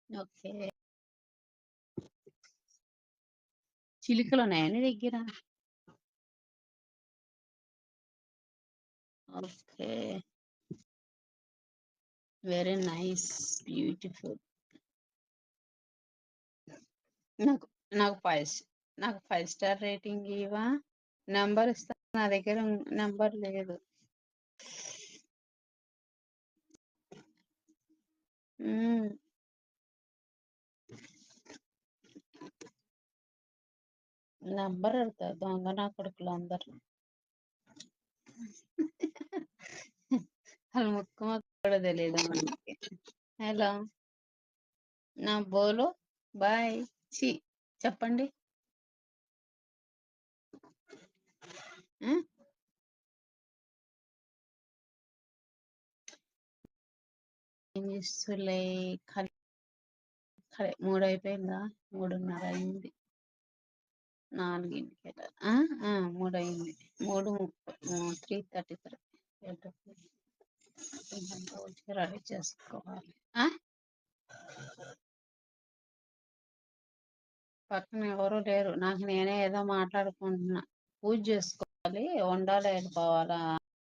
Okay. చిలుకలున్నాయా నీ దగ్గర? Okay. Very nice. Beautiful. నాకు నాకు 5 స్టార్ రేటింగ్ ఇవ్వా? నంబర్ ఇస్తా. నా దగ్గర నంబర్ లేదు. హ్మ్. నంబర్ అడుగుతా దొంగ నా కొడుకులందరూ. వాళ్ళ ముక్కు మొత్తం కూడా తెలియదు మనకి. హలో. నా బోలో బాయ్. చి చెప్పండి. హ్మ్. ఏం చేస్తులే. ఖాళీ. ఖాళీ. 3 అయిపోయిందా? 3:30 అయింది. 4కి వెళ్ళాలి. 3 అయింది. 3:33. వచ్చి రెడీ చేసుకోవాలి. పక్కన ఎవరు లేరు. నాకు నేనే ఏదో మాట్లాడుకుంటున్నా. పూజ చేసుకోవాలి, వండాలి, వెళ్ళిపోవాలా.